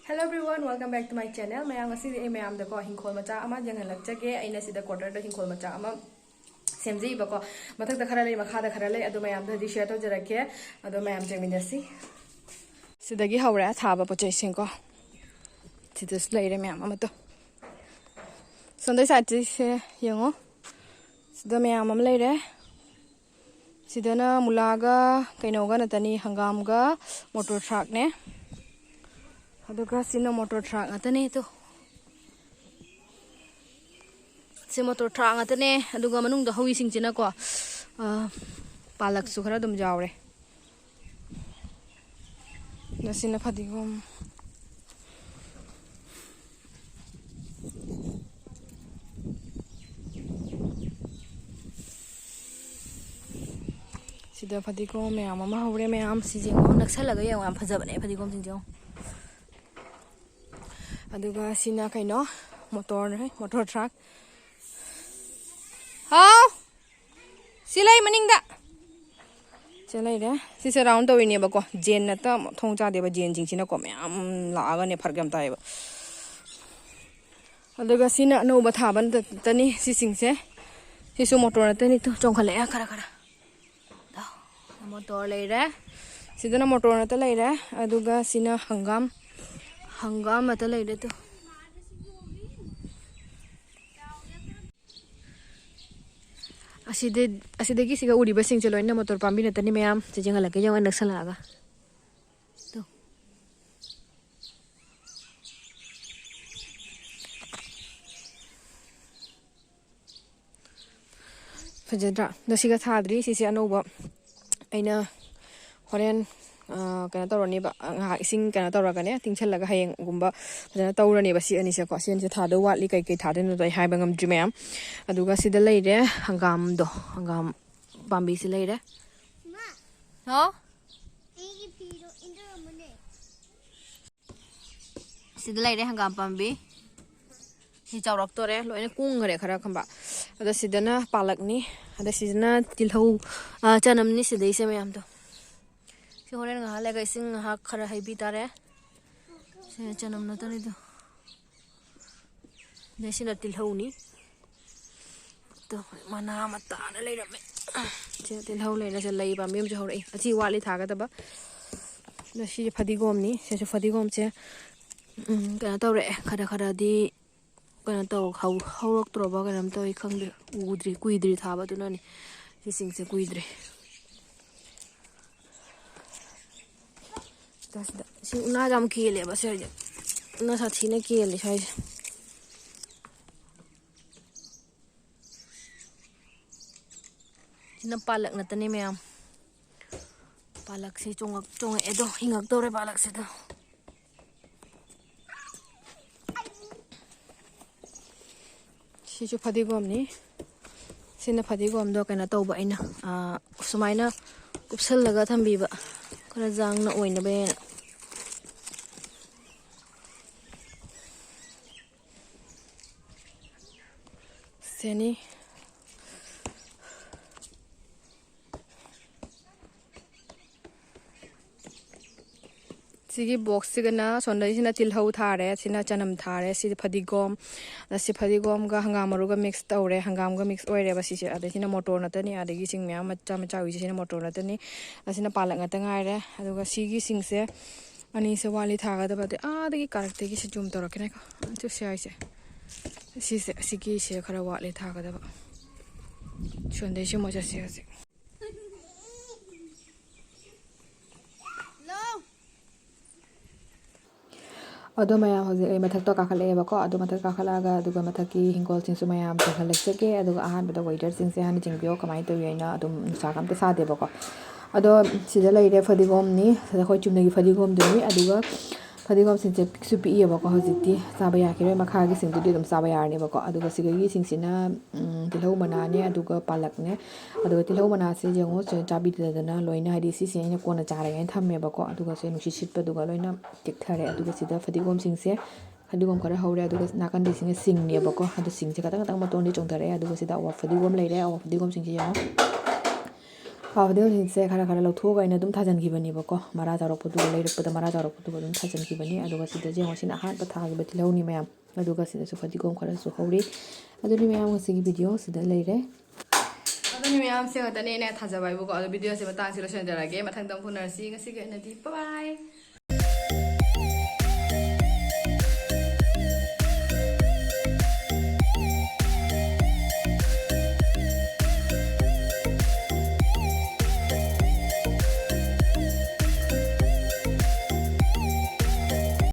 Hello everyone, welcome back to my channel. Mayang ngasi di mayam da ko hingkhol macha ama jangan lakjage aina sida quarter da hingkhol macha ama semji ba ko mathak da khara lei makha da khara lei adu mayam da di share to jarake adu mayam jengminasi sidagi hawra thaba pochai sing ko sidus leire mayam ama to sondai sati se yengo sida mayam am leire sidana mulaga kainoga natani hangam ga motor truck ne aduga sino motor truck atane to si motor truck atane aduga manung da hawi sing china ko palak su khara dum jawre nasina phadigom sida phadigom me ama ma hawre me am si jingo naksalaga yang am phajabane phadigom jingo aduga sina kaino motor truck how silai maning da silai de si se round to ni ba ko jen na ta thong cha de ba jen jing sina ko me am la ga ne phargam tai ba aduga sina no ba tha ban ta ni si sing se si su motor na ta ni to chong khale khara da motor lai re sidana motor na ta lai re aduga sina hangam mata lai de to asidagi siga uri basing chalo ina motor pambi na tani mayam chijinga lake jang anak salaga to fajadra dasiga thadri sisi anoba aina horen kana tawrani ba ising kana tawragane tingchalaga hayeng gumba fajana tawrani ba si ani se ko sen se thado watli kai kai thadenu dai haiba ngam jimam aduga sida leire hangam pambi si leire ma ho egi piro indra mune sida leire hangam pambi hi chawrak tore loine kung gare khara khamba ada sidana palak ni ada sidana tilhau chanam ni sidai se mayam to si horen nga lega ising ha khara haibi tare se chanam na tani to desina tilhau ni to mana mata na leirame se tilhau leira se lei ba mem jo hore achi wali thaga daba na si phadigom ni se phadigom che kana tawre khara di kana taw hawrok troba kanam taw khangde udri kuidri thaba tu nani si sing se kuidri tasda si una jam kele ba ser na sathi na kele sai na palak na tani me am palak si chong edo hingak tore palak se to si chu phadigom ni sina phadigom do kana tawba aina sumaina kupsal laga thambi ba khara jang na oina be seni sigi box sigana sondai sina tilhau thare sina chanam thare si phadigom ga hangam maru ga mix tawre hangam ga mix oire ba si se ade sina motor na tani ade gi sing mya macha wi sina motor na tani asina palak ngata ngaire aduga sigi sing se ani se wali thaga da ba de ade gi karakte gi se jum to rakne ka chu se ai se si se sigi se khara wali thaga da ba sondai se mo cha se ado mayam hoje ai mathak to kakhale ba ko ado mathak kakhalaga aduga mathaki hingol sing su mayam to khalek age aduga ahan bada waiter sing se hani jingbio kamai to yaina adum nusa kam te sa de ba ko ado sida leire phadigom ni sada khoi chumna gi phadigom de ni aduga phadigom sing se piksu pi ba ko hojiti saba ya kire makha gi sing du dum saba ya ni ba ko aduga siga gi sing sina tilhau mana ne aduga palak ne aduga tilhau mana se jengo chabi de na loina hadi si se ne kona chara gain thamme ba ko aduga se nusi sit pa duga loina tik thare aduga sida phadigom sing se phadigom khara haure aduga nakan di sing ne ba ko adu sing se katang ma ton ni chong thare aduga sida wa phadigom leire wa phadigom sing se ꯐꯗꯤꯒꯣꯝꯁꯤꯡꯁꯦ ꯈꯔ ꯂꯧꯊꯣꯛꯑꯒ ꯑꯩꯅ ꯑꯗꯨꯝ ꯊꯥꯖꯤꯟꯈꯤꯕꯅꯦꯕꯀꯣ ꯃꯔꯥ ꯆꯥꯎꯔꯛꯄꯗꯨꯒ ꯂꯩꯔꯛꯄꯗ ꯃꯔꯥ ꯆꯥꯎꯔꯛꯄꯗꯨꯒ ꯑꯗꯨꯝ ꯊꯥꯖꯤꯟꯈꯤꯕꯅꯤ ꯑꯗꯨꯒ ꯁꯤꯗ ꯌꯦꯡꯉꯣ ꯁꯤꯅ ꯑꯍꯥꯟꯕ ꯊꯥꯈꯤꯕ ꯇꯤꯜꯍꯧꯅꯤ ꯃꯌꯥꯝ ꯑꯗꯨꯒ ꯁꯤꯗꯁꯨ ꯐꯗꯤꯒꯣꯝ ꯈꯔꯁꯨ ꯍꯧꯔꯤ ꯑꯗꯨꯅꯤ ꯃꯌꯥꯝ ꯉꯁꯤꯒꯤ ꯚꯤꯗꯤꯑꯣ ꯁꯤꯗ ꯂꯩꯔꯦ ꯑꯗꯨꯅꯤ ꯃꯌꯥꯝꯁꯦ ꯈꯛꯇꯅꯦ ꯑꯩꯅ ꯊꯥꯖꯕ ꯍꯥꯏꯕꯀꯣ ꯑꯗꯣ ꯚꯤꯗꯤꯑꯣꯁꯦ ꯃꯇꯥꯡꯁꯤ ꯂꯣꯏꯁꯤꯟꯖꯔꯒꯦ ꯃꯊꯪꯗ ꯑꯃꯨꯛ ꯎꯅꯔꯁꯤ ꯉꯁꯤꯒꯤ ꯑꯣꯏꯅꯗꯤ ꯕꯥꯏ